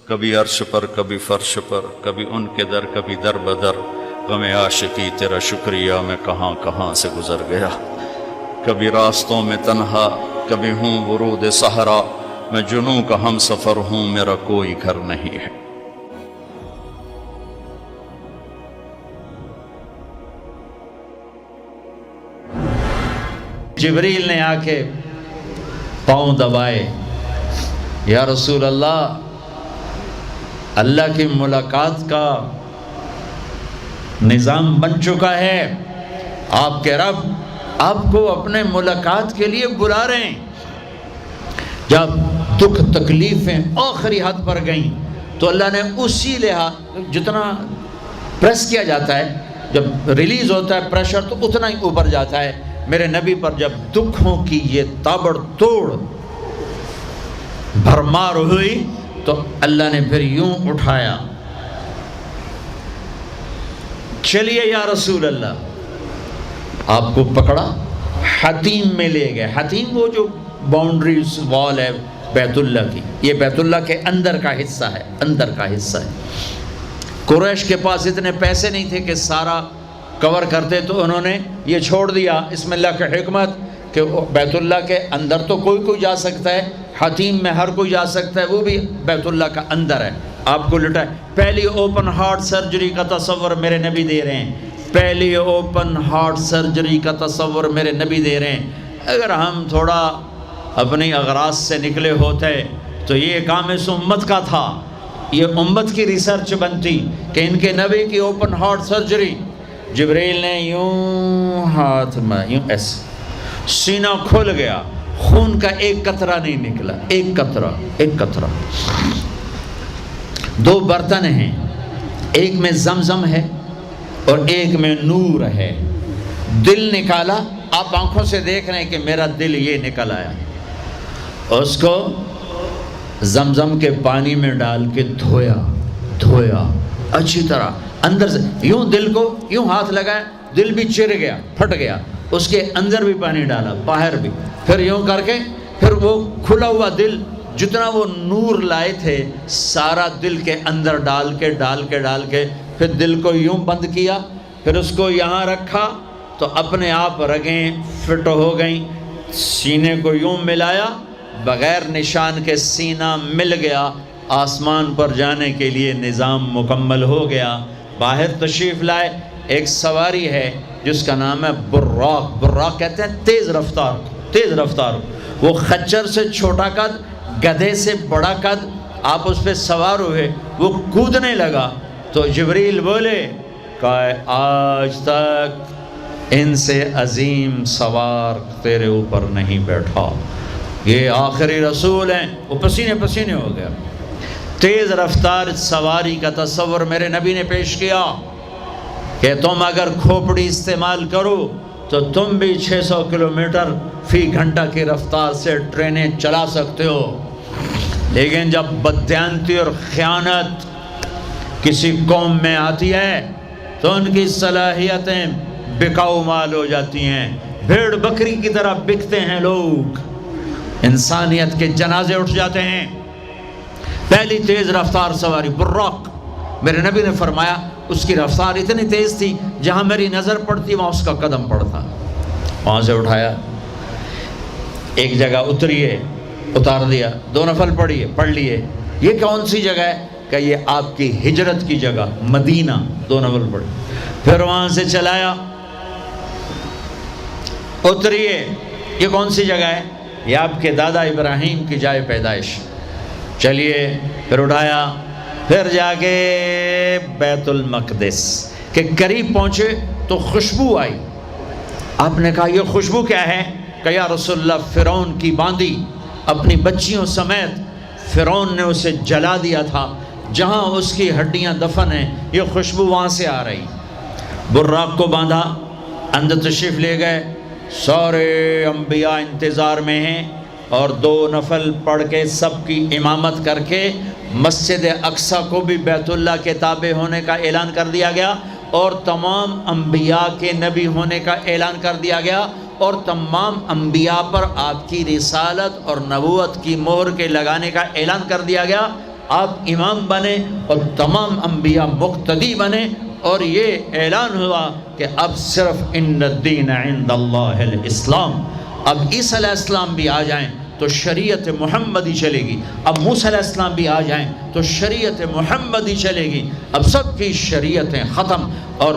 کبھی عرش پر کبھی فرش پر، کبھی ان کے در کبھی در بدر، غم عاشقی تیرا شکریہ میں کہاں کہاں سے گزر گیا، کبھی راستوں میں تنہا کبھی ہوں ورود صحرا، میں جنوں کا ہم سفر ہوں میرا کوئی گھر نہیں ہے۔ جبریل نے آ کے پاؤں دبائے، یا رسول اللہ، اللہ کی ملاقات کا نظام بن چکا ہے، آپ کے رب آپ کو اپنے ملاقات کے لیے بلا رہے ہیں۔ جب دکھ تکلیفیں آخری حد پر گئیں تو اللہ نے اسی لحاظ، جتنا پریس کیا جاتا ہے، جب ریلیز ہوتا ہے پریشر تو اتنا ہی اوپر جاتا ہے، میرے نبی پر جب دکھوں کی یہ تابڑ توڑ بھرمار ہوئی تو اللہ نے پھر یوں اٹھایا، چلیے یا رسول اللہ، آپ کو پکڑا، حتیم میں لے گئے۔ حتیم وہ جو باؤنڈریز وال ہے بیت اللہ کی، یہ بیت اللہ کے اندر کا حصہ ہے، اندر کا حصہ ہے۔ قریش کے پاس اتنے پیسے نہیں تھے کہ سارا کور کرتے، تو انہوں نے یہ چھوڑ دیا، اس میں اللہ کی حکمت کہ بیت اللہ کے اندر تو کوئی جا سکتا ہے، حتیم میں ہر کوئی جا سکتا ہے، وہ بھی بیت اللہ کا اندر ہے۔ آپ کو لٹائے، پہلی اوپن ہارٹ سرجری کا تصور میرے نبی دے رہے ہیں، پہلی اوپن ہارٹ سرجری کا تصور میرے نبی دے رہے ہیں۔ اگر ہم تھوڑا اپنی اغراض سے نکلے ہوتے تو یہ کام اس امت کا تھا، یہ امت کی ریسرچ بنتی کہ ان کے نبی کی اوپن ہارٹ سرجری۔ جبریل نے یوں ہاتھ میں یوں ایسے، سینہ کھل گیا، خون کا ایک قطرہ نہیں نکلا، ایک قطرہ۔ دو برتن ہیں، ایک میں زمزم ہے اور ایک میں نور ہے۔ دل نکالا، آپ آنکھوں سے دیکھ رہے ہیں کہ میرا دل یہ نکل آیا، اس کو زمزم کے پانی میں ڈال کے دھویا اچھی طرح، اندر سے یوں دل کو یوں ہاتھ لگایا، دل بھی چر گیا، پھٹ گیا، اس کے اندر بھی پانی ڈالا، باہر بھی، پھر یوں کر کے، پھر وہ کھلا ہوا دل جتنا وہ نور لائے تھے سارا دل کے اندر ڈال کے پھر دل کو یوں بند کیا، پھر اس کو یہاں رکھا تو اپنے آپ رگیں فٹ ہو گئیں، سینے کو یوں ملایا، بغیر نشان کے سینہ مل گیا، آسمان پر جانے کے لیے نظام مکمل ہو گیا۔ باہر تشریف لائے، ایک سواری ہے جس کا نام ہے براق کہتے ہیں تیز رفتار، وہ خچر سے چھوٹا قد، گدھے سے بڑا قد، آپ اس پہ سوار ہوئے، وہ کودنے لگا تو جبریل بولے کہ آج تک ان سے عظیم سوار تیرے اوپر نہیں بیٹھا، یہ آخری رسول ہیں۔ وہ پسینے ہو گیا۔ تیز رفتار سواری کا تصور میرے نبی نے پیش کیا کہ تم اگر کھوپڑی استعمال کرو تو تم بھی 600 کلومیٹر فی گھنٹہ کی رفتار سے ٹرینیں چلا سکتے ہو، لیکن جب بددیانتی اور خیانت کسی قوم میں آتی ہے تو ان کی صلاحیتیں بکاؤ مال ہو جاتی ہیں، بھیڑ بکری کی طرح بکتے ہیں لوگ، انسانیت کے جنازے اٹھ جاتے ہیں۔ پہلی تیز رفتار سواری براق، میرے نبی نے فرمایا اس کی رفتار اتنی تیز تھی جہاں میری نظر پڑتی وہاں اس کا قدم پڑتا، وہاں سے اٹھایا، ایک جگہ اتار دیا، 2 نفل پڑھ لیے، یہ کون سی جگہ ہے کہ یہ آپ کی ہجرت کی جگہ مدینہ، 2 نفل پڑھی، پھر وہاں سے چلایا، اتریے، یہ کون سی جگہ ہے، یہ آپ کے دادا ابراہیم کی جائے پیدائش، چلیے، پھر اٹھایا، پھر جا کے بیت المقدس کے قریب پہنچے تو خوشبو آئی، آپ نے کہا یہ خوشبو کیا ہے؟ کہ یا رسول اللہ، فرعون کی باندی اپنی بچیوں سمیت فرعون نے اسے جلا دیا تھا، جہاں اس کی ہڈیاں دفن ہیں، یہ خوشبو وہاں سے آ رہی۔ براق کو باندھا، اندر تشریف لے گئے، سارے انبیاء انتظار میں ہیں، اور 2 نفل پڑھ کے سب کی امامت کر کے مسجد اقصیٰ کو بھی بیت اللہ کے تابع ہونے کا اعلان کر دیا گیا، اور تمام انبیاء کے نبی ہونے کا اعلان کر دیا گیا، اور تمام انبیاء پر آپ کی رسالت اور نبوت کی مہر کے لگانے کا اعلان کر دیا گیا۔ آپ امام بنے اور تمام انبیاء مقتدی بنے، اور یہ اعلان ہوا کہ اب صرف ان الدین عند اللہ الاسلام، اب عیسیٰ علیہ السلام بھی آ جائیں تو شریعت محمدی چلے گی، اب موسیٰ علیہ السلام بھی آ جائیں تو شریعت محمدی چلے گی، اب سب کی شریعتیں ختم، اور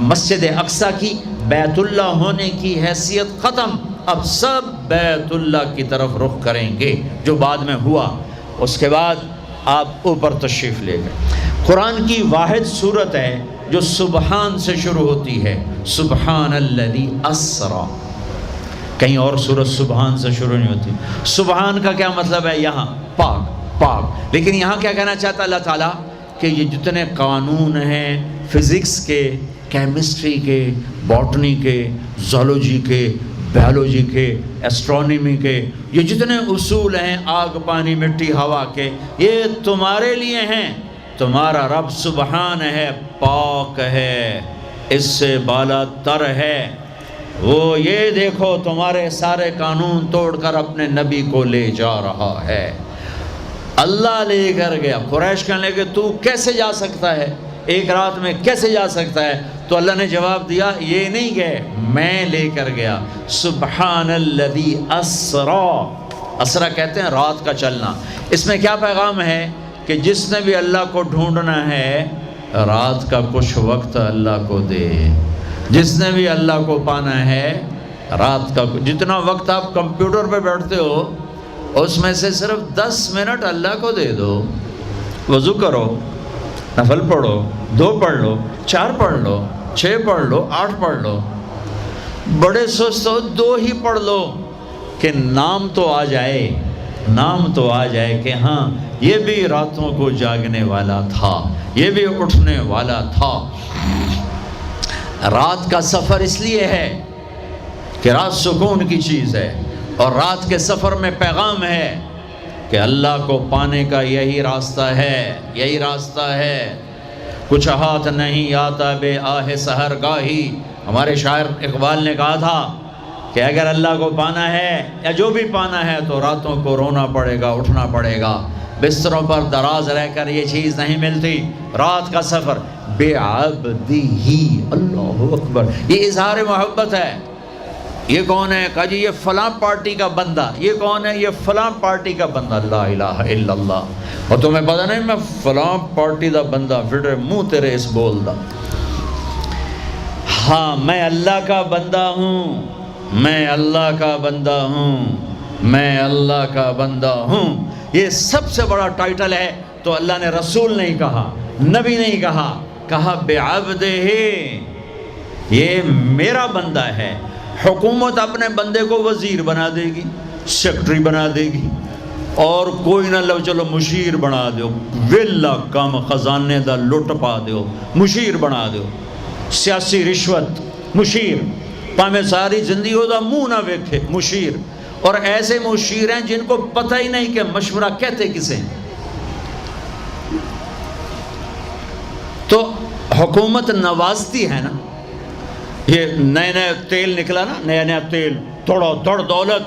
مسجد اقصیٰ کی بیت اللہ ہونے کی حیثیت ختم، اب سب بیت اللہ کی طرف رخ کریں گے، جو بعد میں ہوا۔ اس کے بعد آپ اوپر تشریف لے گئے۔ قرآن کی واحد صورت ہے جو سبحان سے شروع ہوتی ہے، سبحان الذی اسرا، کہیں اور سورت سبحان سے شروع نہیں ہوتی۔ سبحان کا کیا مطلب ہے؟ یہاں پاک پاک، لیکن یہاں کیا کہنا چاہتا اللہ تعالیٰ کہ یہ جتنے قانون ہیں فزکس کے، کیمسٹری کے، باٹنی کے، زولوجی کے، بیولوجی کے، ایسٹرونومی کے، یہ جتنے اصول ہیں آگ پانی مٹی ہوا کے، یہ تمہارے لیے ہیں۔ تمہارا رب سبحان ہے، پاک ہے، اس سے بالا تر ہے، وہ یہ دیکھو تمہارے سارے قانون توڑ کر اپنے نبی کو لے جا رہا ہے۔ اللہ لے کر گیا۔ قریش کہنے لگے تو کیسے جا سکتا ہے، ایک رات میں کیسے جا سکتا ہے؟ تو اللہ نے جواب دیا یہ نہیں گئے، میں لے کر گیا۔ سبحان الذی اسرا، اسرا کہتے ہیں رات کا چلنا۔ اس میں کیا پیغام ہے کہ جس نے بھی اللہ کو ڈھونڈنا ہے رات کا کچھ وقت اللہ کو دے، جس نے بھی اللہ کو پانا ہے رات کا، جتنا وقت آپ کمپیوٹر پہ بیٹھتے ہو اس میں سے صرف 10 منٹ اللہ کو دے دو۔ وضو کرو، نفل پڑھو، 2 پڑھ لو، 4 پڑھ لو، 6 پڑھ لو، 8 پڑھ لو، بڑے سست ہو 2 ہی پڑھ لو، کہ نام تو آ جائے، نام تو آ جائے کہ ہاں یہ بھی راتوں کو جاگنے والا تھا، یہ بھی اٹھنے والا تھا۔ رات کا سفر اس لیے ہے کہ رات سکون کی چیز ہے، اور رات کے سفر میں پیغام ہے کہ اللہ کو پانے کا یہی راستہ ہے، یہی راستہ ہے۔ کچھ ہاتھ نہیں آتا بے آہ سحر گاہی، ہمارے شاعر اقبال نے کہا تھا کہ اگر اللہ کو پانا ہے یا جو بھی پانا ہے تو راتوں کو رونا پڑے گا، اٹھنا پڑے گا، بستروں پر دراز رہ کر یہ چیز نہیں ملتی۔ رات کا سفر بے عبدی، اللہ اکبر، یہ اظہار محبت ہے۔ یہ کون ہے؟ کہا جی یہ فلاں پارٹی کا بندہ۔ یہ کون ہے؟ یہ فلاں پارٹی کا بندہ۔ لا الہ الا اللہ۔ اور تمہیں پتہ نہیں میں فلاں پارٹی دا بندہ، پھر منہ تیرے اس بول دا، ہاں میں اللہ کا بندہ ہوں، میں اللہ کا بندہ ہوں، میں اللہ کا بندہ ہوں۔ یہ سب سے بڑا ٹائٹل ہے۔ تو اللہ نے رسول نہیں کہا، نبی نہیں کہا، کہا بعبدہ، یہ میرا بندہ ہے۔ حکومت اپنے بندے کو وزیر بنا دے گی، سیکٹری بنا دے گی، اور کوئی نہ لو چلو مشیر بنا دو، ویلا کم خزانے دا لٹ پا دو، مشیر بنا دو، سیاسی رشوت مشیر، پامے ساری زندگی ہو دا منہ نہ ویکھے مشیر۔ اور ایسے مشیر ہیں جن کو پتہ ہی نہیں کہ مشورہ کہتے کسے ہیں۔ تو حکومت نوازتی ہے نا، یہ نئے نئے تیل نکلا نا، نیا نیا تیل، تھوڑا دڑ دولت،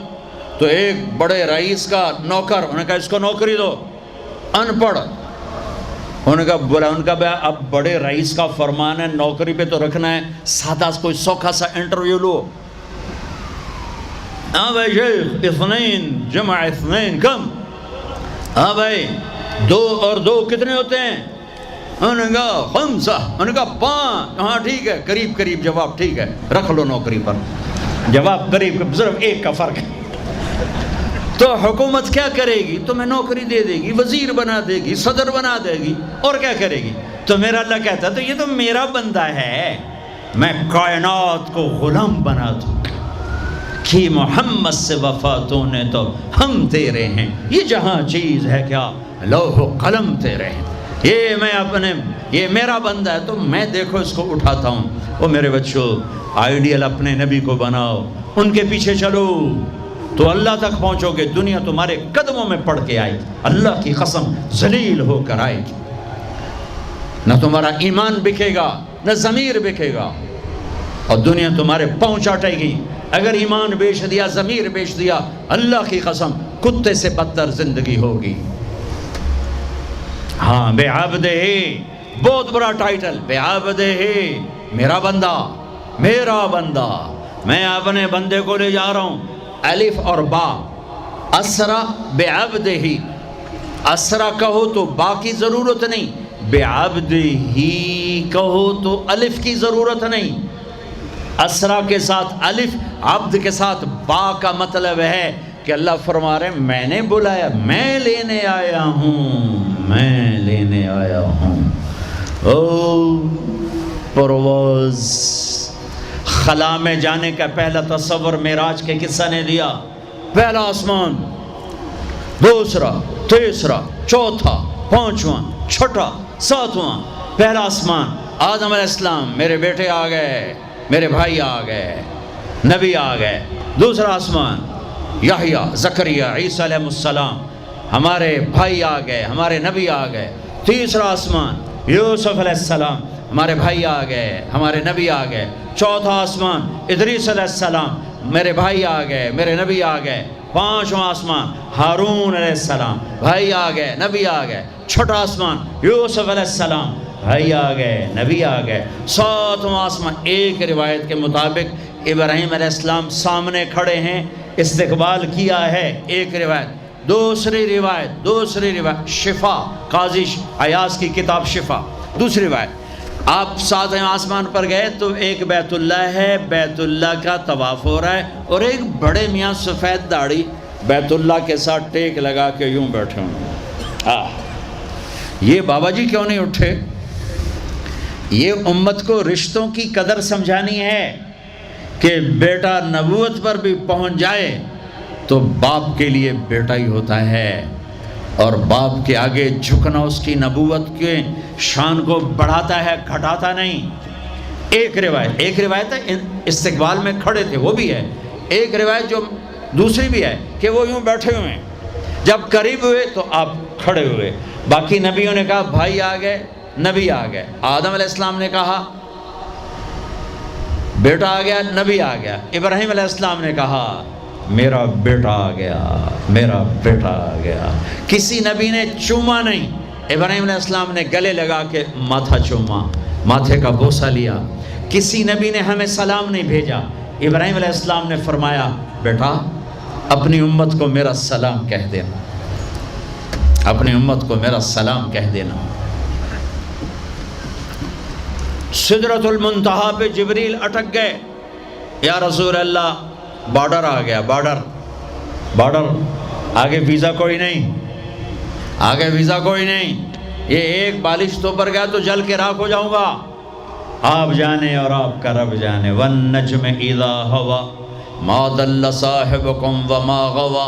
تو ایک بڑے رئیس کا نوکر، انہوں نے کہا اس کو نوکری دو، ان پڑھ، انہوں نے کہا بولا، ان کا اب بڑے رئیس کا فرمان ہے نوکری پہ تو رکھنا ہے، سادہ کوئی سوکھا سا انٹرویو لو۔ ہاں بھائی شیخ، اثنین جمع اثنین کم، ہاں بھائی 2 اور 2 کتنے ہوتے ہیں؟ انہوں نے کہا 5، انہوں نے کہا 5، ہاں ٹھیک ہے، قریب قریب جواب، ٹھیک ہے رکھ لو نوکری پر، جواب قریب، صرف 1 کا فرق ہے۔ تو حکومت کیا کرے گی؟ تمہیں نوکری دے دے گی، وزیر بنا دے گی، صدر بنا دے گی، اور کیا کرے گی؟ تو میرا اللہ کہتا ہے تو یہ تو میرا بندہ ہے، میں کائنات کو غلام بنا دوں کہ محمد سے وفا تو نے تو ہم تیرے ہیں، یہ جہاں چیز ہے کیا لوح و قلم تیرے ہیں، یہ میں اپنے، یہ میرا بندہ ہے تو میں دیکھو اس کو اٹھاتا ہوں۔ وہ میرے بچوں، آئیڈیل اپنے نبی کو بناؤ، ان کے پیچھے چلو تو اللہ تک پہنچو گے، دنیا تمہارے قدموں میں پڑ کے آئے گی، اللہ کی قسم ذلیل ہو کر آئے گی، نہ تمہارا ایمان بکے گا نہ ضمیر بکے گا، اور دنیا تمہارے پاؤں چاٹے گی۔ اگر ایمان بیچ دیا، ضمیر بیچ دیا، اللہ کی قسم کتے سے بدتر زندگی ہوگی۔ ہاں بعبدہ، بہت بڑا ٹائٹل، بعبدہ، میرا بندہ، میرا بندہ، میں اپنے بندے کو لے جا رہا ہوں۔ الف اور با، اسرا بعبدہ، اسرا کہو تو با کی ضرورت نہیں، بعبدہ کہو تو الف کی ضرورت نہیں۔ اسرا کے ساتھ الف، عبد کے ساتھ با کا مطلب ہے کہ اللہ فرما رہے ہیں میں نے بلایا، میں لینے آیا ہوں، میں لینے آیا ہوں۔ او پرواز، خلا میں جانے کا پہلا تصور معراج کے قصہ نے دیا۔ پہلا آسمان، دوسرا، تیسرا، چوتھا، پانچواں، چھٹا، ساتواں۔ پہلا آسمان، آدم علیہ السلام، میرے بیٹے آ گئے، میرے بھائی آ گئے، نبی آ گئے۔ دوسرا آسمان، یحییٰ، زکریا، عیسیٰ علیہ السلام، ہمارے بھائی آ گئے، ہمارے نبی آ گئے۔ تیسرا آسمان، یوسف علیہ السلام، ہمارے بھائی آ گئے، ہمارے نبی آ گئے۔ چوتھا آسمان، ادریس علیہ السلام، میرے بھائی آ گئے، میرے نبی آ گئے۔ پانچواں آسمان، ہارون علیہ السلام، بھائی آ گئے، نبی آ گئے۔ چھٹا آسمان، یوسف علیہ السلام، بھائی آ گئے، نبی آ گئے۔ ساتواں آسمان، ایک روایت کے مطابق ابراہیم علیہ السلام سامنے کھڑے ہیں، استقبال کیا ہے، ایک روایت۔ دوسری روایت شفا، قاضی ایاز کی کتاب شفا، دوسری روایت، آپ ساتویں آسمان پر گئے تو ایک بیت اللہ ہے، بیت اللہ کا طواف ہو رہا ہے، اور ایک بڑے میاں سفید داڑھی بیت اللہ کے ساتھ ٹیک لگا کے یوں بیٹھے ہوں۔ یہ بابا جی کیوں نہیں اٹھے؟ یہ امت کو رشتوں کی قدر سمجھانی ہے کہ بیٹا نبوت پر بھی پہنچ جائے تو باپ کے لیے بیٹا ہی ہوتا ہے، اور باپ کے آگے جھکنا اس کی نبوت کے شان کو بڑھاتا ہے، گھٹاتا نہیں۔ ایک روایت ہے استقبال میں کھڑے تھے، وہ بھی ہے۔ ایک روایت جو دوسری بھی ہے کہ وہ یوں بیٹھے ہوئے ہیں، جب قریب ہوئے تو آپ کھڑے ہوئے۔ باقی نبیوں نے کہا بھائی آ گئے، نبی آ گئے۔ آدم علیہ السلام نے کہا بیٹا آ گیا، نبی آ گیا۔ ابراہیم علیہ السلام نے کہا میرا بیٹا آ گیا، میرا بیٹا آ گیا۔ کسی نبی نے چوما نہیں، ابراہیم علیہ السلام نے گلے لگا کے ماتھا چوما، ماتھے کا بوسہ لیا۔ کسی نبی نے ہمیں سلام نہیں بھیجا، ابراہیم علیہ السلام نے فرمایا بیٹا اپنی امت کو میرا سلام کہہ دینا، اپنی امت کو میرا سلام کہہ دینا۔ سدرۃ المنتہا پہ جبریل اٹک گئے، یا رسول اللہ بارڈر آ گیا، بارڈر، آگے ویزا کوئی نہیں، آگے ویزا کوئی نہیں، یہ ایک بالش تو پر گیا تو جل کے راکھ ہو جاؤں گا۔ آپ جانے اور آپ کا رب جانے۔ وَالنَّجْمِ إِذَا هَوَى مَا ضَلَّ صَاحِبُكُمْ وَمَا غَوَى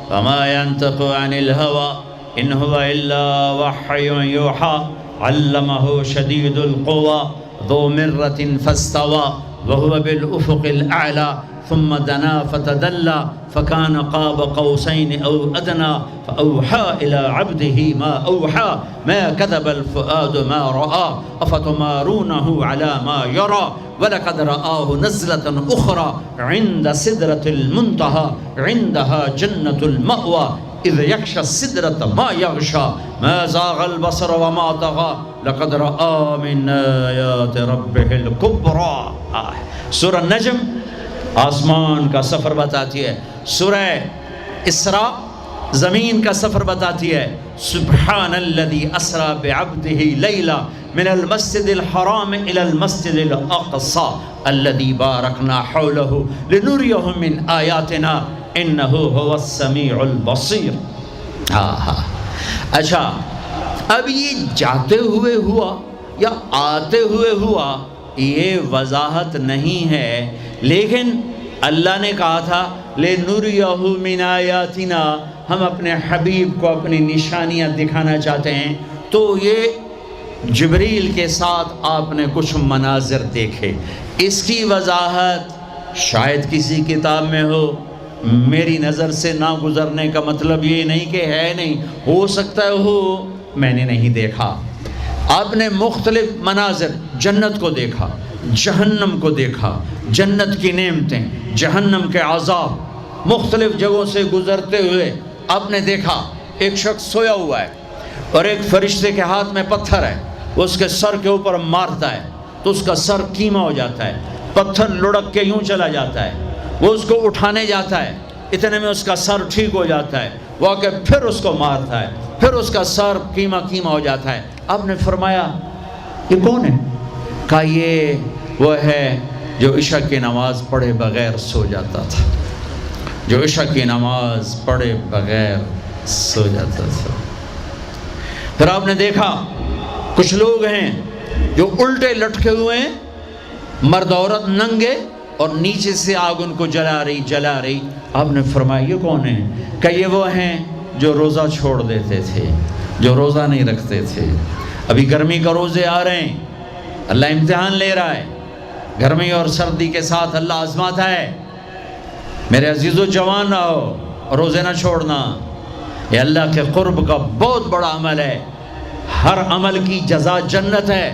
وَمَا يَنطِقُ عَنِ الْهَوَى إِنْ هُوَ إِلَّا وَحْيٌ يُوحَىٰ عَلَّمَهُ شَدِيدُ الْقُوَىٰ ذُو مِرَّةٍ فَاسْتَوَىٰ وَهُوَ بِالْأُفُقِ الْأَعْلَىٰ ثم دنا فتدلى فكان قاب قوسين أو أدنى فأوحى إلى عبده ما أوحى ما كذب الفؤاد ما رأى أفتمارونه على ما يرى ولقد رآه نزلة أخرى عند سدرة المنتهى عندها جنة المأوى إذ يغشى السدرة ما يغشى ما زاغ البصر وما طغى لقد رأى من آيات ربه الكبرى۔ سورہ نجم آسمان کا سفر بتاتی ہے، سورہ اسراء زمین کا سفر بتاتی ہے۔ سبحان الذی اسرا بعبدہ لیلا من المسجد الحرام الى المسجد الاقصى الذی بارکنا حولہ لنریہ من آیاتنا انہ هو السمیع البصیر۔ اچھا اب یہ جاتے ہوئے ہوا یا آتے ہوئے ہوا یہ وضاحت نہیں ہے، لیکن اللہ نے کہا تھا لِنُرِيَهُ مِنْ آیَاتِنَا، ہم اپنے حبیب کو اپنی نشانیاں دکھانا چاہتے ہیں۔ تو یہ جبریل کے ساتھ آپ نے کچھ مناظر دیکھے، اس کی وضاحت شاید کسی کتاب میں ہو، میری نظر سے نہ گزرنے کا مطلب یہ نہیں کہ ہے نہیں، ہو سکتا ہے ہو، میں نے نہیں دیکھا۔ آپ نے مختلف مناظر، جنت کو دیکھا، جہنم کو دیکھا، جنت کی نعمتیں، جہنم کے عذاب، مختلف جگہوں سے گزرتے ہوئے آپ نے دیکھا ایک شخص سویا ہوا ہے، اور ایک فرشتے کے ہاتھ میں پتھر ہے، وہ اس کے سر کے اوپر مارتا ہے تو اس کا سر کیما ہو جاتا ہے، پتھر لڑک کے یوں چلا جاتا ہے، وہ اس کو اٹھانے جاتا ہے، اتنے میں اس کا سر ٹھیک ہو جاتا ہے، وہ آ کے پھر اس کو مارتا ہے، پھر اس کا سر کیما ہو جاتا ہے۔ آپ نے فرمایا یہ کون ہے؟ کہا یہ وہ ہے جو عشاء کی نماز پڑھے بغیر سو جاتا تھا، جو عشاء کی نماز پڑھے بغیر سو جاتا تھا۔ پھر آپ نے دیکھا کچھ لوگ ہیں جو الٹے لٹکے ہوئے ہیں، مرد عورت ننگے، اور نیچے سے آگ ان کو جلا رہی۔ آپ نے فرمایا یہ کون ہیں؟ کہ یہ وہ ہیں جو روزہ چھوڑ دیتے تھے، جو روزہ نہیں رکھتے تھے۔ ابھی گرمی کا روزے آ رہے ہیں، اللہ امتحان لے رہا ہے، گرمی اور سردی کے ساتھ اللہ آزماتا ہے۔ میرے عزیزو جوان رہو، روزے نہ چھوڑنا، یہ اللہ کے قرب کا بہت بڑا عمل ہے۔ ہر عمل کی جزا جنت ہے،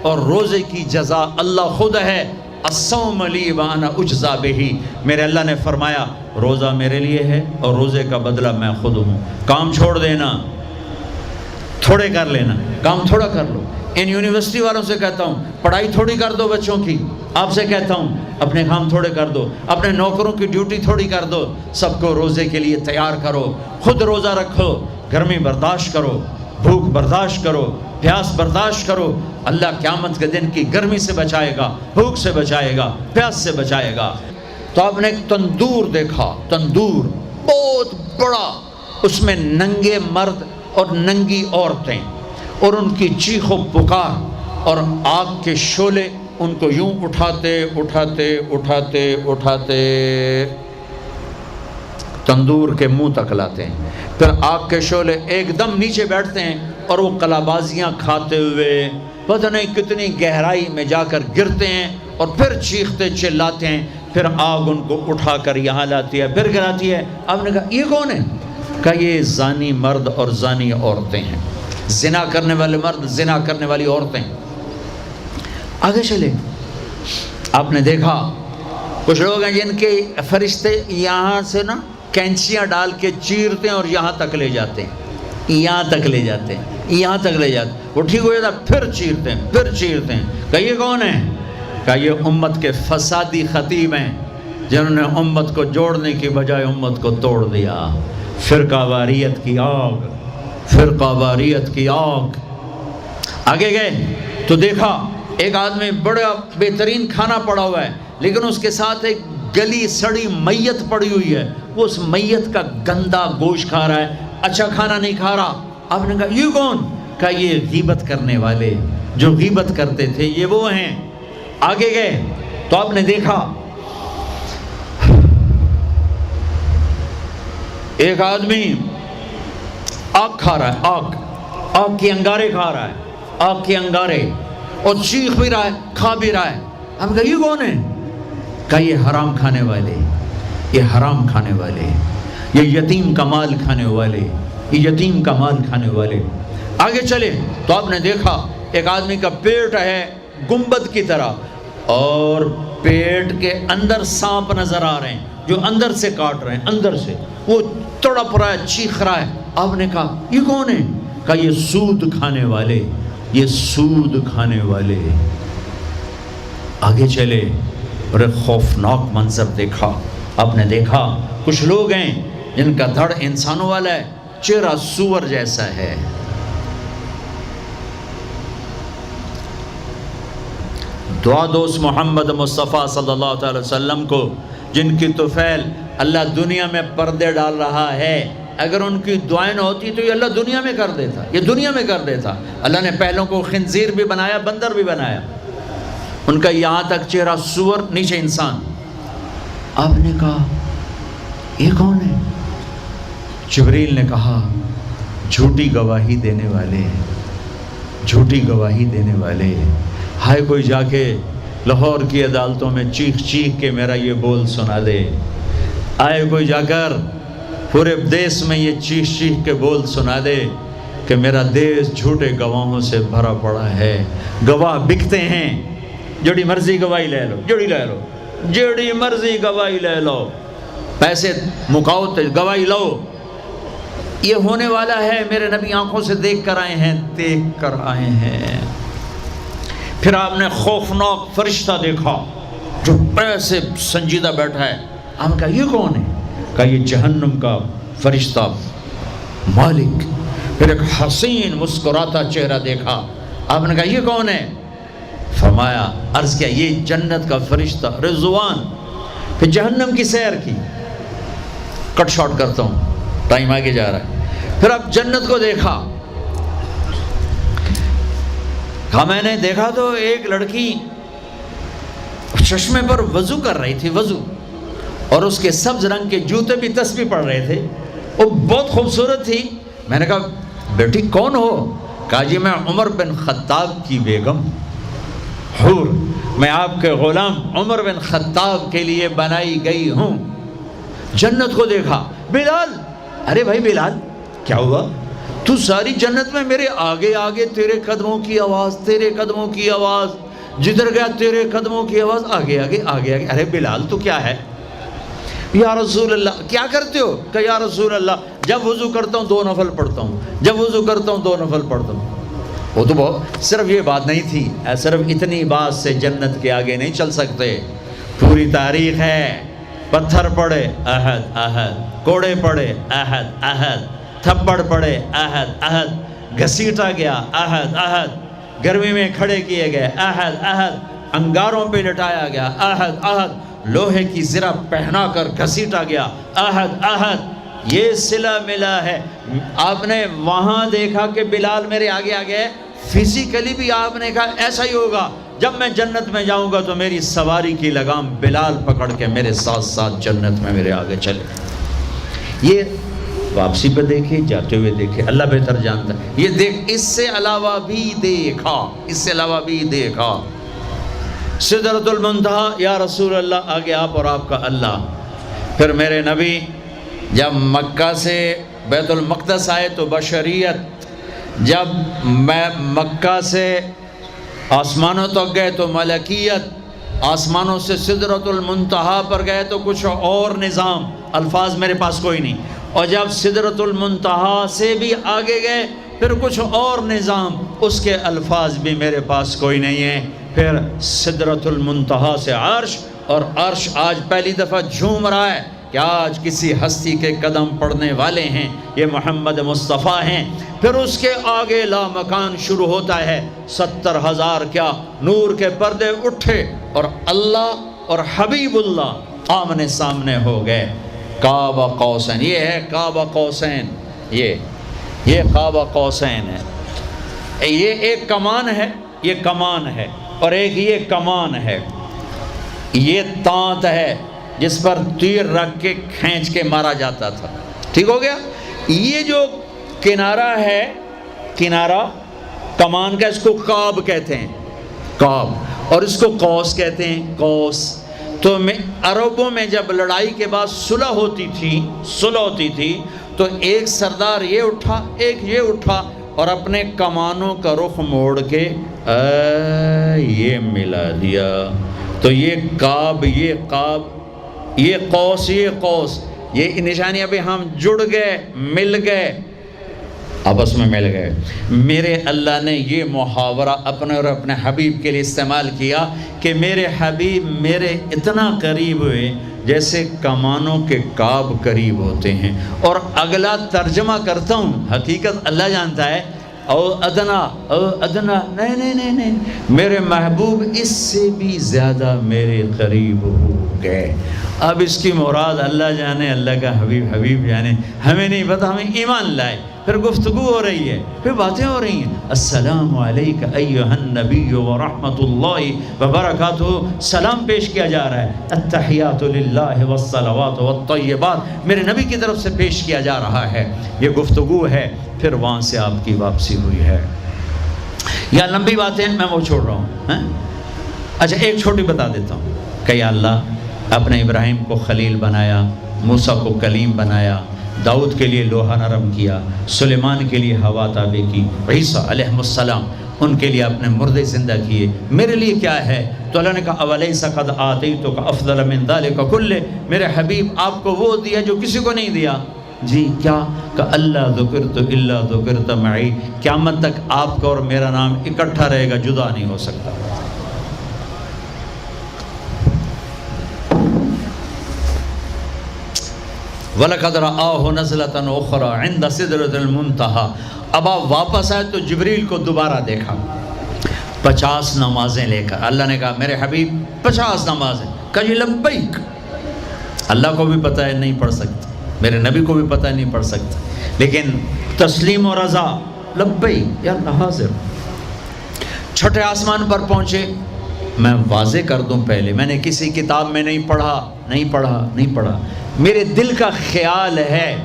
اور روزے کی جزا اللہ خود ہے۔ الصوم لی وانا اجزا بہ، میرے اللہ نے فرمایا روزہ میرے لیے ہے اور روزے کا بدلہ میں خود ہوں۔ کام چھوڑ دینا، تھوڑے کر لینا، کام تھوڑا کر لو۔ ان یونیورسٹی والوں سے کہتا ہوں پڑھائی تھوڑی کر دو بچوں کی، آپ سے کہتا ہوں اپنے کام تھوڑے کر دو، اپنے نوکروں کی ڈیوٹی تھوڑی کر دو، سب کو روزے کے لیے تیار کرو، خود روزہ رکھو، گرمی برداشت کرو، بھوک برداشت کرو، پیاس برداشت کرو۔ اللہ قیامت کے دن کی گرمی سے بچائے گا، بھوک سے بچائے گا، پیاس سے بچائے گا۔ تو آپ نے ایک تندور دیکھا، تندور بہت بڑا، اس میں ننگے مرد اور ننگی عورتیں، اور ان کی چیخ و پکار، اور آگ کے شعلے ان کو یوں اٹھاتے تندور کے منہ تک لاتے ہیں، پھر آگ کے شعلے ایک دم نیچے بیٹھتے ہیں، اور وہ کلابازیاں کھاتے ہوئے پتہ نہیں کتنی گہرائی میں جا کر گرتے ہیں، اور پھر چیختے چلاتے ہیں، پھر آگ ان کو اٹھا کر یہاں لاتی ہے، پھر گراتی ہے۔ آپ نے کہا یہ کون ہے؟ کہا یہ زانی مرد اور زانی عورتیں ہیں، زنا کرنے والے مرد، زنا کرنے والی عورتیں۔ آگے چلے، آپ نے دیکھا کچھ لوگ ہیں جن کے فرشتے یہاں سے نا کینچیاں ڈال کے چیرتے ہیں اور یہاں تک لے جاتے ہیں، یہاں تک لے جاتے ہیں، یہاں تک لے جاتے ہیں، وہ ٹھیک ہو جاتا پھر چیرتے ہیں، پھر چیرتے ہیں۔ کہ یہ کون ہے؟ کہ یہ امت کے فسادی خطیب ہیں، جنہوں نے امت کو جوڑنے کی بجائے امت کو توڑ دیا۔ فرقہ واریت کی آگ، فرقہ واریت کی آگ۔ آگے گئے تو دیکھا ایک آدمی بڑا بہترین کھانا پڑا ہوا ہے، لیکن اس کے ساتھ ایک گلی سڑی میت پڑی ہوئی ہے، وہ اس میت کا گندا گوشت کھا رہا ہے، اچھا کھانا نہیں کھا رہا۔ آپ نے کہا یہ کون؟ کہا یہ غیبت کرنے والے، جو غیبت کرتے تھے یہ وہ ہیں۔ آگے گئے تو آپ نے دیکھا ایک آدمی آگ کھا رہا ہے، آگ کے انگارے کھا رہا ہے، آگ کے انگارے، اور چیخ بھی رہا ہے، کھا بھی رہا ہے۔ آپ نے کہا یہ کون ہے؟ کہا یہ حرام کھانے والے، یہ حرام کھانے والے، یہ یتیم کا مال کھانے والے، یہ یتیم کا مال کھانے والے۔ آگے چلے تو آپ نے دیکھا ایک آدمی کا پیٹ ہے گنبد کی طرح، اور پیٹ کے اندر سانپ نظر آ رہے ہیں جو اندر سے کاٹ رہے ہیں، اندر سے وہ تڑپ رہا ہے، چیخ رہا ہے۔ آپ نے کہا یہ کون ہے؟ کہا یہ سود کھانے والے، یہ سود کھانے والے۔ آگے چلے اور ایک خوفناک منظر دیکھا۔ آپ نے دیکھا کچھ لوگ ہیں جن کا دھڑ انسانوں والا ہے، چہرہ سور جیسا ہے۔ دعا دوست محمد مصطفیٰ صلی اللہ تعالی وسلم کو، جن کی طفیل اللہ دنیا میں پردے ڈال رہا ہے، اگر ان کی دعائیں نہ ہوتی تو یہ اللہ دنیا میں کر دیتا، یہ دنیا میں کر دیتا۔ اللہ نے پہلوں کو خنزیر بھی بنایا، بندر بھی بنایا، ان کا یہاں تک چہرہ سور، نیچے انسان۔ آپ نے کہا یہ کون ہے؟ جبریل نے کہا جھوٹی گواہی دینے والے، جھوٹی گواہی دینے والے۔ ہائے کوئی جا کے لاہور کی عدالتوں میں چیخ چیخ کے میرا یہ بول سنا دے، آئے کوئی جا کر پورے دیس میں یہ چیخ چیخ کے بول سنا دے کہ میرا دیس جھوٹے گواہوں سے بھرا پڑا ہے، گواہ بکتے ہیں، جڑی مرضی گواہی لے لو، جڑی مرضی گواہی لے لو، پیسے مکاؤ تو گواہی لو۔ یہ ہونے والا ہے، میرے نبی آنکھوں سے دیکھ کر آئے ہیں، دیکھ کر آئے ہیں۔ پھر آپ نے خوفناک فرشتہ دیکھا جو ایسے سنجیدہ بیٹھا ہے۔ آپ نے کہا یہ کون ہے؟ کہا یہ جہنم کا فرشتہ مالک۔ پھر ایک حسین مسکراتا چہرہ دیکھا۔ آپ نے کہا یہ کون ہے؟ فرمایا، عرض کیا یہ جنت کا فرشتہ رضوان۔ پھر جہنم کی سیر کی۔ کٹ شارٹ کرتا ہوں، ٹائم آگے جا رہا ہے۔ پھر اب جنت کو دیکھا۔ کہا میں نے دیکھا تو ایک لڑکی چشمے پر وضو کر رہی تھی، وضو، اور اس کے سبز رنگ کے جوتے بھی تسبیح پڑھ رہے تھے، وہ بہت خوبصورت تھی۔ میں نے کہا بیٹی کون ہو؟ کہا جی میں عمر بن خطاب کی بیگم حور، میں آپ کے غلام عمر بن خطاب کے لیے بنائی گئی ہوں۔ جنت کو دیکھا۔ بلال، ارے بھائی بلال کیا ہوا؟ تو ساری جنت میں میرے آگے آگے، تیرے قدموں کی آواز، تیرے قدموں کی آواز، جدھر گیا تیرے قدموں کی آواز، آگے آگے آگے آگے۔ ارے بلال تو کیا ہے؟ یا رسول اللہ کیا کرتے ہو؟ کہ یا رسول اللہ جب وضو کرتا ہوں 2 نفل پڑھتا ہوں، جب وضو کرتا ہوں 2 نفل پڑھتا ہوں۔ وہ تو بہت، صرف یہ بات نہیں تھی، صرف اتنی بات سے جنت کے آگے نہیں چل سکتے، پوری تاریخ ہے۔ پتھر پڑے احد احد، کوڑے پڑے احد احد، تھپڑ پڑے احد احد، گھسیٹا گیا احد احد، گرمی میں کھڑے کیے گئے احد احد، انگاروں پہ لٹایا گیا احد احد، لوہے کی زرہ پہنا کر گھسیٹا گیا احد احد۔ یہ صلہ ملا ہے۔ آپ نے وہاں دیکھا کہ بلال میرے آگے آگے ہے، فزیکلی بھی آپ نے کہا ایسا ہی ہوگا، جب میں جنت میں جاؤں گا تو میری سواری کی لگام بلال پکڑ کے میرے ساتھ ساتھ جنت میں میرے آگے چلے۔ یہ واپسی پہ دیکھے، جاتے ہوئے دیکھے، اللہ بہتر جانتا ہے۔ یہ دیکھ، اس سے علاوہ بھی دیکھا، اس سے علاوہ بھی دیکھا۔ سدرۃ المنتہا، یا رسول اللہ آگے آپ اور آپ کا اللہ۔ پھر میرے نبی جب مکہ سے بیت المقدس آئے تو بشریت، جب میں مکہ سے آسمانوں تک گئے تو ملکیت، آسمانوں سے سدرۃ المنتہا پر گئے تو کچھ اور نظام، الفاظ میرے پاس کوئی نہیں، اور جب سدرۃ المنتہا سے بھی آگے گئے پھر کچھ اور نظام، اس کے الفاظ بھی میرے پاس کوئی نہیں ہے۔ پھر سدرۃ المنتہا سے عرش، اور عرش آج پہلی دفعہ جھوم رہا ہے کہ آج کسی ہستی کے قدم پڑنے والے ہیں، یہ محمد مصطفیٰ ہیں۔ پھر اس کے آگے لامکان شروع ہوتا ہے، 70,000 کیا نور کے پردے اٹھے، اور اللہ اور حبیب اللہ آمنے سامنے ہو گئے۔ کعبہ قوسین، یہ ہے کعبہ قوسین، یہ کعبہ قوسین ہے۔ یہ ایک کمان ہے، یہ کمان ہے، اور ایک یہ کمان ہے، یہ تانت ہے جس پر تیر رکھ کے کھینچ کے مارا جاتا تھا۔ ٹھیک ہو گیا؟ یہ جو کنارہ ہے، کنارہ کمان کا، اس کو قاب کہتے ہیں، قاب، اور اس کو قوس کہتے ہیں، قوس۔ تو عربوں میں جب لڑائی کے بعد صلح ہوتی تھی تو ایک سردار یہ اٹھا، ایک یہ اٹھا، اور اپنے کمانوں کا رخ موڑ کے یہ ملا دیا، تو یہ قاب، یہ قاب، یہ قوس، یہ قوس، یہ نشانیاں بھی ہم جڑ گئے، مل گئے، آپس میں مل گئے۔ میرے اللہ نے یہ محاورہ اپنے اور اپنے حبیب کے لیے استعمال کیا کہ میرے حبیب میرے اتنا قریب ہوئے جیسے کمانوں کے قاب قریب ہوتے ہیں۔ اور اگلا ترجمہ کرتا ہوں، حقیقت اللہ جانتا ہے، او ادنا، نہیں، میرے محبوب اس سے بھی زیادہ میرے قریب ہو گئے۔ اب اس کی مراد اللہ جانے، اللہ کا حبیب جانے، ہمیں نہیں پتہ، ہمیں ایمان لائے۔ پھر گفتگو ہو رہی ہے، پھر باتیں ہو رہی ہیں، السلام علیک ایھا النبی ورحمۃ اللہ وبرکاتہ، سلام پیش کیا جا رہا ہے، التحیات للہ والصلوات والطیبات میرے نبی کی طرف سے پیش کیا جا رہا ہے، یہ گفتگو ہے۔ پھر وہاں سے آپ کی واپسی ہوئی ہے۔ یا لمبی باتیں میں وہ چھوڑ رہا ہوں، اچھا ایک چھوٹی بتا دیتا ہوں کہ یا اللہ اپنے ابراہیم کو خلیل بنایا، موسیٰ کو کلیم بنایا، داؤد کے لیے لوہا نرم کیا، سلیمان کے لیے ہوا تابع کی، عیسیٰ علیہ السلام ان کے لیے اپنے مردے زندہ کیے، میرے لیے کیا ہے؟ تو اللہ نے کہا اولیس قد آتیتک افضل من ذلک کلہ، میرے حبیب آپ کو وہ دیا جو کسی کو نہیں دیا۔ جی کیا؟ کہ اللہ ذکرت الا ذکرت معی، قیامت تک آپ کا اور میرا نام اکٹھا رہے گا، جدا نہیں ہو سکتا۔ وَلَقَدْ رَآهُ نَزْلَةً أُخْرَى عِنْدَ سِدْرَةِ الْمُنْتَهَى۔ اب آپ واپس آئے تو جبریل کو دوبارہ دیکھا 50 نمازیں لے کر۔ اللہ نے کہا میرے حبیب 50 نمازیں، کہا جی لبیک۔ اللہ کو بھی پتہ ہے نہیں پڑھ سکتے، میرے نبی کو بھی پتہ ہے نہیں پڑھ سکتے، لیکن تسلیم و رضا، لبیک یا اللہ حاضر۔ چھٹے آسمان پر پہنچے۔ میں واضح کر دوں پہلے، میں نے کسی کتاب میں نہیں پڑھا، میرے دل کا خیال ہے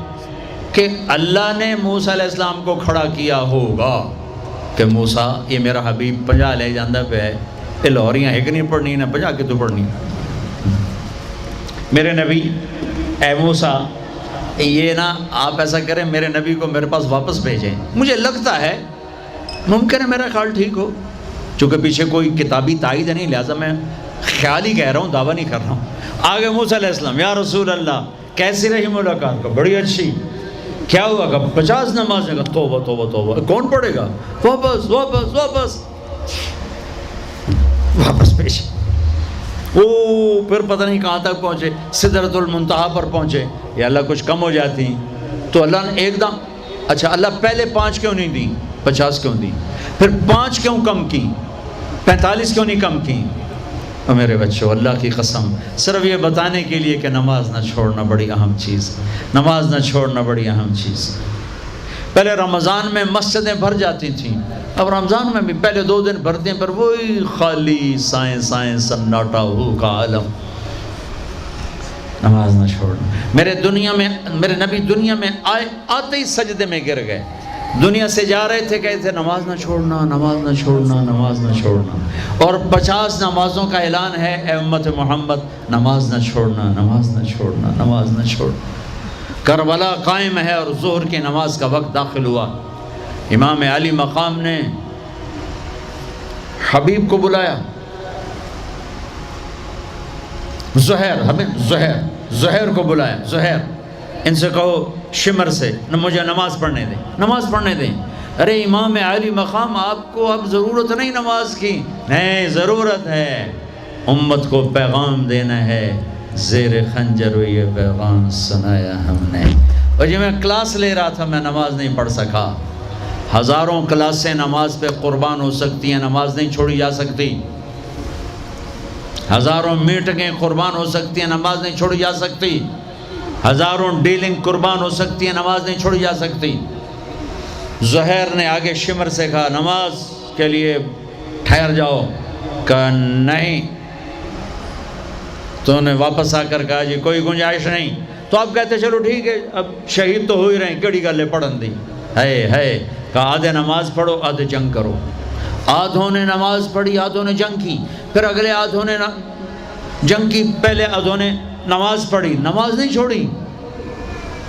کہ اللہ نے موسیٰ علیہ السلام کو کھڑا کیا ہوگا کہ موسیٰ یہ میرا حبیب 50 لے جاندہ پہ ہے، یہ لاہوریاں ایک نہیں پڑھنی نہ 50 کے تو پڑھنی۔ میرے نبی اے موسیٰ یہ نا آپ ایسا کریں میرے نبی کو میرے پاس واپس بھیجیں، مجھے لگتا ہے ممکن ہے میرا خیال ٹھیک ہو، چونکہ پیچھے کوئی کتابی تائید نہیں، لہٰذا میں خیال ہی کہہ رہا ہوں، دعویٰ نہیں کر رہا ہوں۔ آگے موسیٰ علیہ السلام یا رسول اللہ کیسی رہی ملاقات؟ کا بڑی اچھی۔ کیا ہوا؟ کہ 50 نمازیں کا توبہ توبہ توبہ، کون پڑھے گا؟ واپس پیش۔ پھر پتہ نہیں کہاں تک پہنچے، سدرۃ المنتہا پر پہنچے۔ یا اللہ کچھ کم ہو جاتی تو اللہ نے ایک دم، اچھا اللہ پہلے 5 کیوں نہیں دی، 50 کیوں دی؟ پھر 5 کیوں کم کی، 45 کیوں نہیں کم کی؟ اور میرے بچوں اللہ کی قسم صرف یہ بتانے کے لیے کہ نماز نہ چھوڑنا بڑی اہم چیز، نماز نہ چھوڑنا بڑی اہم چیز۔ پہلے رمضان میں مسجدیں بھر جاتی تھیں، اب رمضان میں بھی پہلے 2 دن بھرتے ہیں، پر وہی خالی سائیں سناٹا ہو کا عالم۔ نماز نہ چھوڑنا۔ میرے نبی دنیا میں آتے ہی سجدے میں گر گئے، دنیا سے جا رہے تھے، کہتے تھے نماز نہ چھوڑنا، نماز نہ چھوڑنا، نماز نہ چھوڑنا۔ اور 50 نمازوں کا اعلان ہے، اے امت محمد نماز نہ چھوڑنا، نماز نہ چھوڑنا، نماز نہ چھوڑنا۔ کربلا قائم ہے اور ظہر کی نماز کا وقت داخل ہوا، امام علی مقام نے حبیب کو بلایا، زہیر کو بلایا، زہیر ان سے کہو شمر سے مجھے نماز پڑھنے دیں۔ ارے امام علی مقام آپ کو اب ضرورت نہیں نماز کی؟ نہیں ضرورت ہے، امت کو پیغام دینا ہے، زیر خنجر یہ پیغام سنایا ہم نے۔ اور جب میں کلاس لے رہا تھا میں نماز نہیں پڑھ سکا۔ ہزاروں کلاسیں نماز پہ قربان ہو سکتی ہیں، نماز نہیں چھوڑی جا سکتی۔ ہزاروں میٹنگیں قربان ہو سکتی ہیں، نماز نہیں چھوڑی جا سکتی۔ ہزاروں ڈیلنگ قربان ہو سکتی ہیں، نماز نہیں چھوڑی جا سکتی۔ زہیر نے آگے شمر سے کہا نماز کے لیے ٹھہر جاؤ، کہا نہیں۔ تو انہیں واپس آ کر کہا جی کوئی گنجائش نہیں۔ تو آپ کہتے چلو ٹھیک ہے، اب شہید تو ہو ہی رہے ہیں، کیڑی گلے پڑھن دی ہے۔ کہا آدھے نماز پڑھو آدھے جنگ کرو۔ آدھوں نے نماز پڑھی، آدھوں نے جنگ کی، پھر اگلے آدھوں نے جنگ کی، پہلے آدھوں نے نماز پڑھی، نماز نہیں چھوڑی۔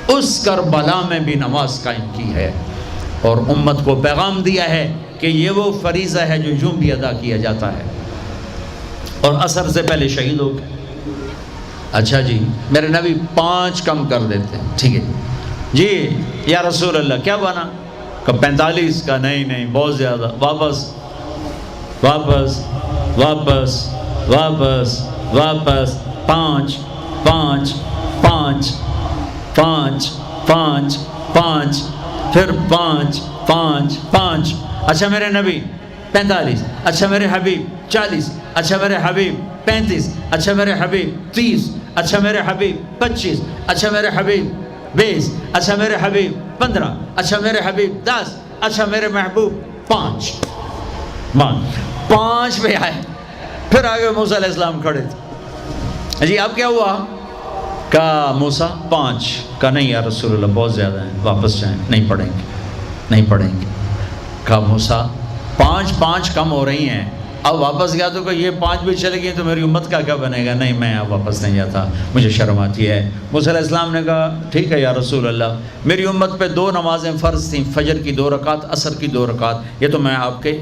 اس کربلا میں بھی نماز قائم کی ہے اور امت کو پیغام دیا ہے کہ یہ وہ فریضہ ہے جو یوں بھی ادا کیا جاتا ہے، اور عصر سے پہلے شہید ہو گئے۔ اچھا جی میرے نبی 5 کم کر دیتے ہیں، ٹھیک ہے جی یا رسول اللہ کیا بنا؟ کہ 45 کا نہیں بہت زیادہ، واپس واپس واپس واپس واپس 5 5 5 5 5 5 پھر 5 5 5۔ اچھا میرے نبی 45، اچھا میرے حبیب 40، اچھا میرے حبیب 35، اچھا میرے حبیب 30، اچھا میرے حبیب 25، اچھا میرے حبیب 20، اچھا میرے حبیب 15، اچھا میرے حبیب 10، اچھا میرے محبوب 5 پہ آئے۔ پھر آگے موسیٰ علیہ السلام کھڑے تھے، جی اب کیا ہوا؟ کہا موسیٰ 5، کہا نہیں یا رسول اللہ بہت زیادہ ہیں، واپس جائیں، نہیں پڑھیں گے۔ کہا موسیٰ 5 کم ہو رہی ہیں، اب واپس گیا تو کہ یہ 5 بھی چلے گئی تو میری امت کا کیا بنے گا؟ نہیں میں اب واپس نہیں جاتا، مجھے شرم آتی ہے۔ موسیٰ علیہ السلام نے کہا ٹھیک ہے یا رسول اللہ، میری امت پہ 2 نمازیں فرض تھیں، فجر کی 2 رکعت، عصر کی 2 رکعت، یہ تو میں آپ کے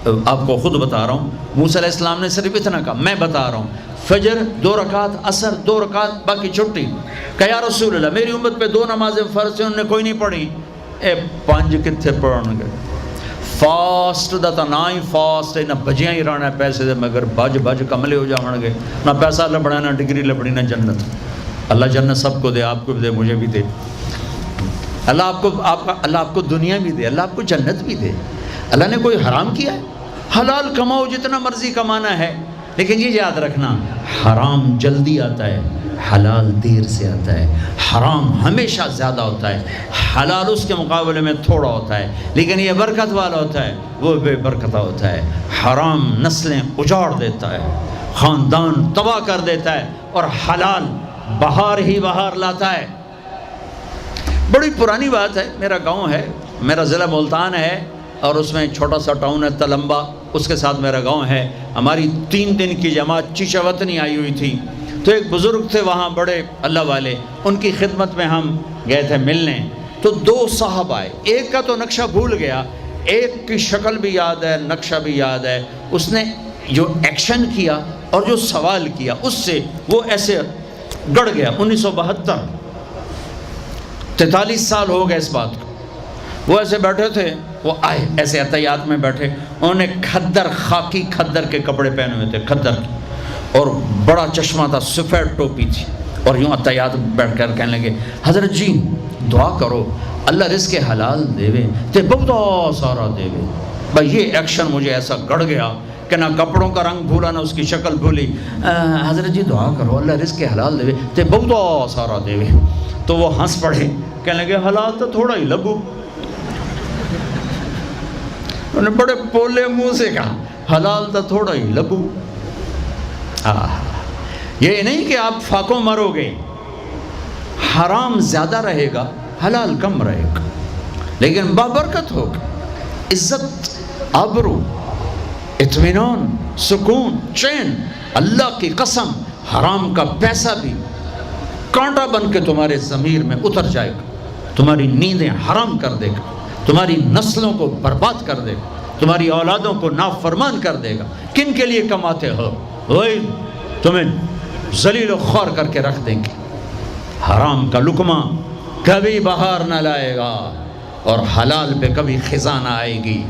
آپ کو خود بتا رہا ہوں، موسیٰ علیہ السلام نے صرف اتنا کہا، میں بتا رہا ہوں فجر 2 رکعت، عصر 2 رکعت، باقی چھٹی۔ کہ یا رسول اللہ میری امت پہ 2 نمازیں فرض ہیں، انہوں نے کوئی نہیں پڑھی۔ 5 کتنے پڑھن گے؟ فاسٹ دا تا نہ ہی فاسٹ ہے، نہ بجیاں ہی رہنا ہے پیسے دے، مگر بج کملے ہو جاؤں گے، نہ پیسہ لبڑا، نہ ڈگری لبڑی، نہ جنت۔ اللہ جنت سب کو دے، آپ کو بھی دے، مجھے بھی دے۔ اللہ آپ کو دنیا بھی دے، اللہ آپ کو جنت بھی دے۔ اللہ نے کوئی حرام کیا ہے؟ حلال کماؤ جتنا مرضی کمانا ہے، لیکن یہ یاد رکھنا حرام جلدی آتا ہے، حلال دیر سے آتا ہے۔ حرام ہمیشہ زیادہ ہوتا ہے، حلال اس کے مقابلے میں تھوڑا ہوتا ہے، لیکن یہ برکت والا ہوتا ہے، وہ بے برکتہ ہوتا ہے۔ حرام نسلیں اجاڑ دیتا ہے، خاندان تباہ کر دیتا ہے، اور حلال بہار ہی بہار لاتا ہے۔ بڑی پرانی بات ہے، میرا گاؤں ہے، میرا ضلع ملتان ہے، اور اس میں چھوٹا سا ٹاؤن ہے تلمبا، اس کے ساتھ میرا گاؤں ہے۔ ہماری 3 دن کی جماعت چیچا وطنی آئی ہوئی تھی، تو ایک بزرگ تھے وہاں بڑے اللہ والے، ان کی خدمت میں ہم گئے تھے ملنے۔ تو 2 صاحب آئے، ایک کا تو نقشہ بھول گیا، ایک کی شکل بھی یاد ہے، نقشہ بھی یاد ہے۔ اس نے جو ایکشن کیا اور جو سوال کیا، اس سے وہ ایسے گڑ گیا۔ 1972، 43 سال ہو گئے اس بات کو۔ وہ ایسے بیٹھے تھے، وہ آئے ایسے عطیات میں بیٹھے، انہوں نے کھدر، خاکی کھدر کے کپڑے پہنے ہوئے تھے، کھدر کے، اور بڑا چشمہ تھا، سفید ٹوپی تھی، اور یوں عطیات بیٹھ کر کہنے لگے حضرت جی دعا کرو اللہ رزق حلال دے تے بہت سارا دے۔ بھائی یہ ایکشن مجھے ایسا گڑ گیا کہ نہ کپڑوں کا رنگ بھولا، نہ اس کی شکل بھولی۔ حضرت جی دعا کرو اللہ رزق حلال دے تے بہت سارا دے۔ تو وہ ہنس پڑے، کہنے لگے حلال تو تھوڑا ہی لگو۔ انہوں نے بڑے پولے منہ سے کہا حلال تو تھوڑا ہی لگو۔ یہ نہیں کہ آپ فاقوں مرو گے، حرام زیادہ رہے گا، حلال کم رہے گا، لیکن بابرکت ہوگا، عزت، آبرو، اطمینان، سکون، چین۔ اللہ کی قسم حرام کا پیسہ بھی کانٹا بن کے تمہارے ضمیر میں اتر جائے گا، تمہاری نیندیں حرام کر دے گا، تمہاری نسلوں کو برباد کر دے گا، تمہاری اولادوں کو نافرمان کر دے گا۔ کن کے لیے کماتے ہو؟ وہی تمہیں ذلیل و خوار کر کے رکھ دیں گے۔ حرام کا لقمہ کبھی بہار نہ لائے گا، اور حلال پہ کبھی خزاں نہ آئے گی۔